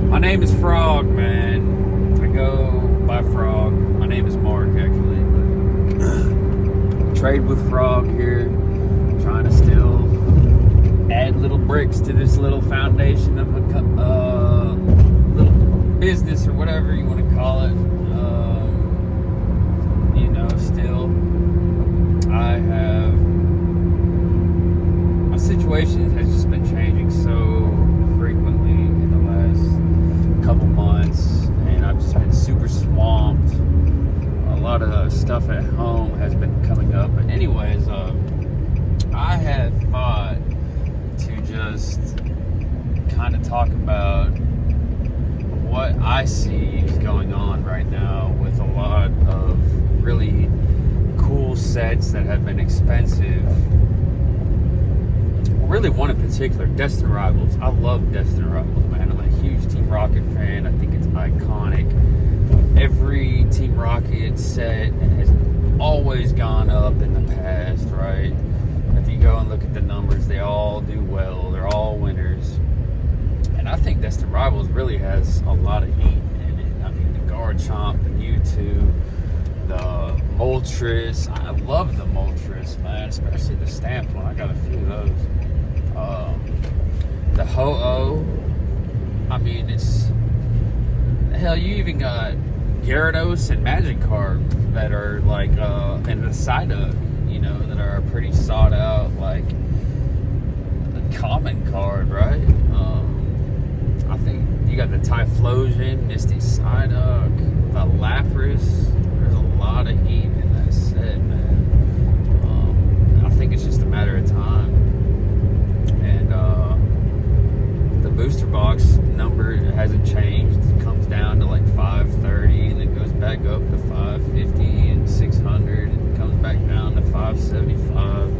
My name is Frog, man. I go by Frog. My name is Mark, actually. But trade with Frog here. Trying to still add little bricks to this little foundation of a little business or whatever you want to call it. Still, I have... My situation has just been changing so frequently in the last couple months, and I've just been super swamped. A lot of stuff at home has been coming up, but anyways, I had thought to just kind of talk about what I see is going on right now with a lot of really cool sets that have been expensive. Really one in particular, Destined Rivals. I love Destined Rivals, man. I'm a huge Team Rocket fan. I think it's iconic. Every Team Rocket set has always gone up in the past, right? If you go and look at the numbers, they all do well. They're all winners. And I think Destined Rivals really has a lot of heat in it. I mean, the Garchomp, the Mewtwo, the Moltres. I love the Moltres, man, especially the stamped one. I got a few of those. The Ho-Oh, I mean, it's... Hell, you even got Gyarados and Magikarp that are like, and the Psyduck, that are pretty sought out, like, the common card, right? I think you got the Typhlosion, Misty Psyduck, the Lapras. There's a lot of heat in that set, man. I think it's just a matter of time. And the booster box number hasn't changed. It comes down to like 530, and it goes back up to 550 and 600, and comes back down to 575.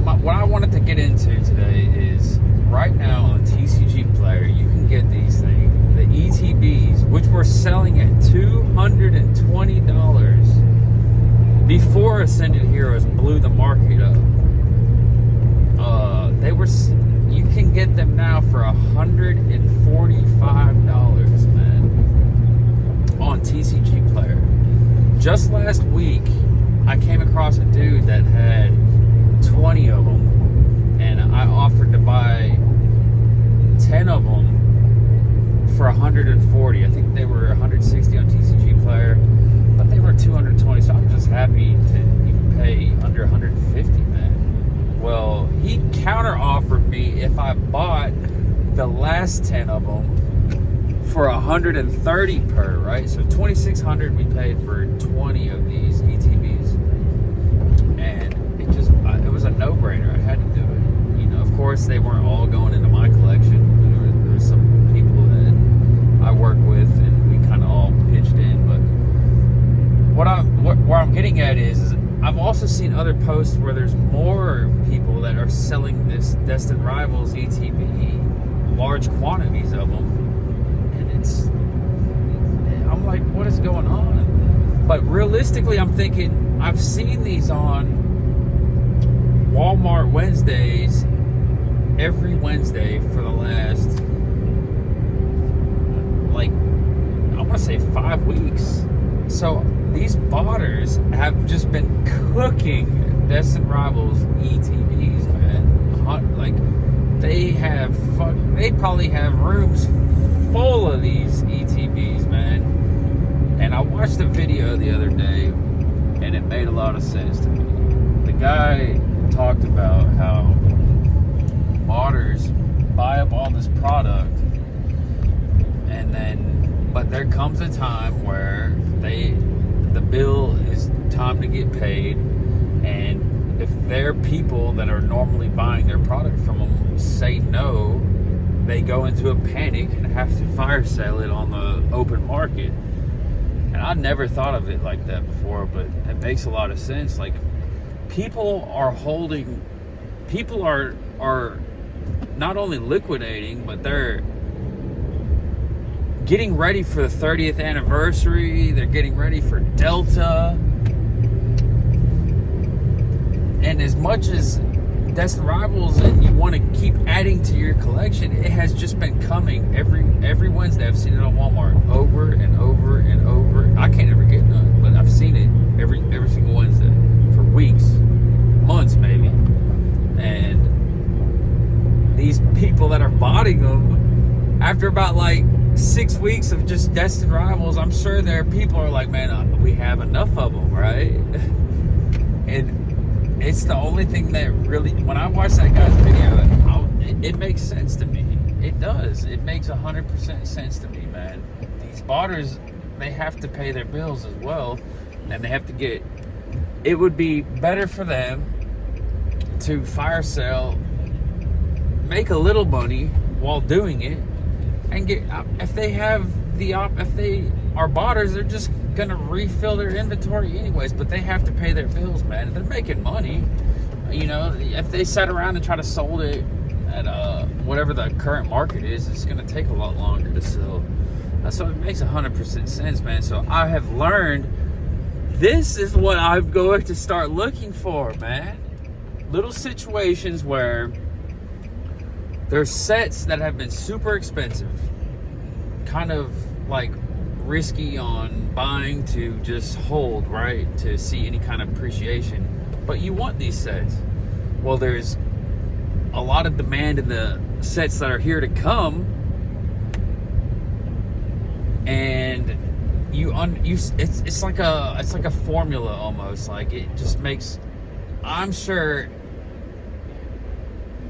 But what I wanted to get into today is right now on TCG Player, you can get these things, the ETBs, which were selling at $220 before Ascended Heroes blew the market up. You can get them now for $145, man, on TCG Player. Just last week, I came across a dude that had 20 of them, and I offered to buy 10 of them for $140. I think they were $160 on TCG Player, but they were $220, so I'm just happy to even pay under $150, man. Well, he counter-offered me if I bought the last 10 of them for $130 per, right? So $2,600 we paid for 20 of these ETBs, and it was a no-brainer. I had to do it. Of course, they weren't all going into my collection. There were some people that I work with, and we kind of all pitched in. But where I'm getting at is I've also seen other posts where there's more people that are selling this Destined Rivals ETB, large quantities of them, and I'm like, what is going on? But realistically, I'm thinking, I've seen these on Walmart Wednesdays every Wednesday for the last, I want to say 5 weeks. So these botters have just been cooking Destined Rivals ETBs, man. They probably have rooms full of these ETBs, man. And I watched a video the other day, and it made a lot of sense to me. The guy talked about how modders buy up all this product, but there comes a time where the bill is time to get paid, and if their people that are normally buying their product from them say no, they go into a panic and have to fire sale it on the open market. And I never thought of it like that before, but it makes a lot of sense. Like, people are not only liquidating, but they're getting ready for the 30th anniversary. They're getting ready for Delta. And as much as Destined Rivals and you want to keep adding adding to your collection. It has just been coming every Wednesday. I've seen it on Walmart over and over and over. I can't ever get none, but I've seen it every single Wednesday for weeks, months maybe. And these people that are buying them, after about like 6 weeks of just Destined Rivals, I'm sure there are people who are like, man, we have enough of them, right? And it's the only thing that really, when I watch that guy's video, it makes sense to me. It does. It makes 100% sense to me, man. These botters, they have to pay their bills as well, and they have to get, it would be better for them to fire sale, make a little money while doing it, and get, if they have the if they are botters, they're just gonna refill their inventory anyways, but they have to pay their bills, man. They're making money, you know. If they sat around and try to sold it at whatever the current market is, it's gonna take a lot longer to sell. So it makes 100% sense, man. So I have learned, this is what I'm going to start looking for, man. Little situations where there's sets that have been super expensive, kind of like risky on buying to just hold, right? To see any kind of appreciation. But you want these sets. Well, there's a lot of demand in the sets that are here to come, and it's like a formula almost. Like, it just makes, I'm sure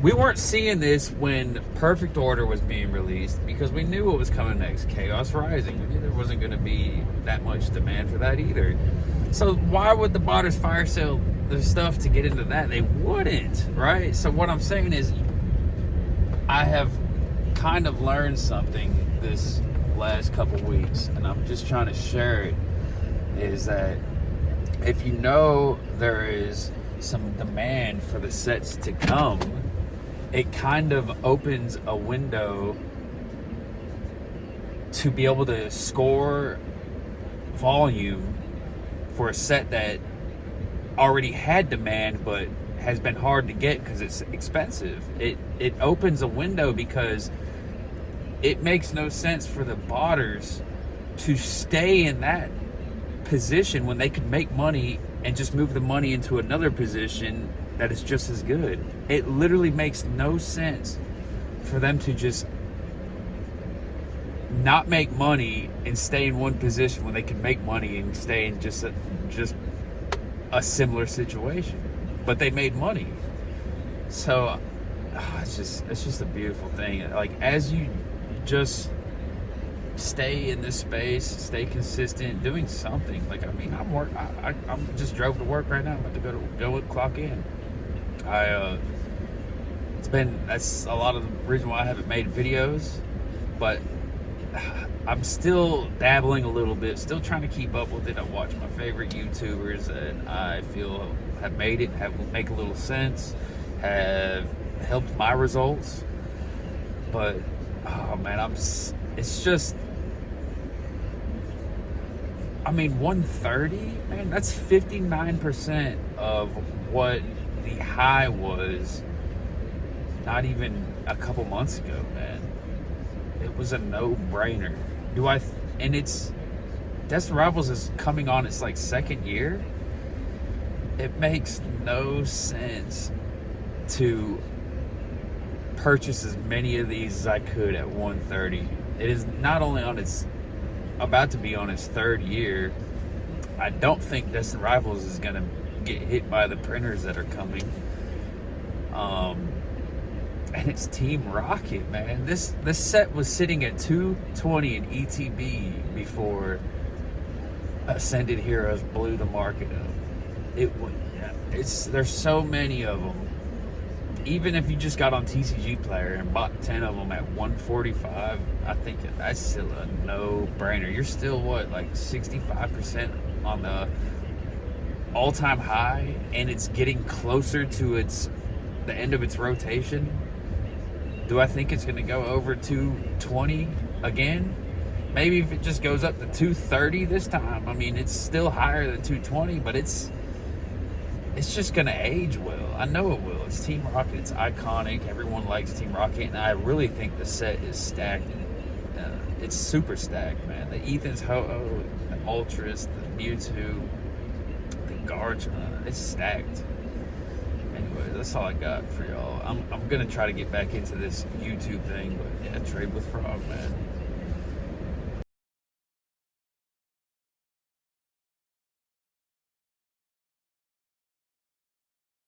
we weren't seeing this when Perfect Order was being released, because we knew what was coming next, Chaos Rising. We knew there wasn't going to be that much demand for that either. So why would the botters fire sale their stuff to get into that? They wouldn't, right? So what I'm saying is, I have kind of learned something this last couple weeks, and I'm just trying to share it, is that if you know there is some demand for the sets to come, it kind of opens a window to be able to score volume for a set that already had demand but has been hard to get because it's expensive. It opens a window, because it makes no sense for the botters to stay in that position when they could make money and just move the money into another position that is just as good. It literally makes no sense for them to just not make money and stay in one position when they can make money and stay in just a similar situation. But they made money. So it's just a beautiful thing. Like, as you just stay in this space, stay consistent, doing something. Like, I mean, I'm just drove to work right now. I'm about to go clock in. That's a lot of the reason why I haven't made videos, but I'm still dabbling a little bit, still trying to keep up with it. I watch my favorite YouTubers that I feel have made it, make a little sense, have helped my results. But oh man, it's just, I mean, 130, man, that's 59% of what the high was not even a couple months ago, man. It was a no-brainer. And it's, Destined Rivals is coming on its like second year. It makes no sense to purchase as many of these as I could at 130. It is not only about to be on its third year. I don't think Destined Rivals is going to get hit by the printers that are coming. And it's Team Rocket, man. This set was sitting at 220 in ETB before Ascended Heroes blew the market up. There's so many of them. Even if you just got on TCG Player and bought 10 of them at 145, I think that's still a no-brainer. You're still, like 65% on the all-time high, and it's getting closer to the end of its rotation. Do I think it's going to go over 220 again? Maybe if it just goes up to 230 this time. I mean, it's still higher than 220, but it's just going to age well. I know it will. it's Team Rocket. It's iconic. Everyone likes Team Rocket, and I really think the set is stacked. It's super stacked, man. The Ethan's Ho-Oh, the Ultras, the Mewtwo, the Guards, it's stacked. Anyway, that's all I got for y'all. I'm gonna try to get back into this YouTube thing, but yeah, trade with Frog, man.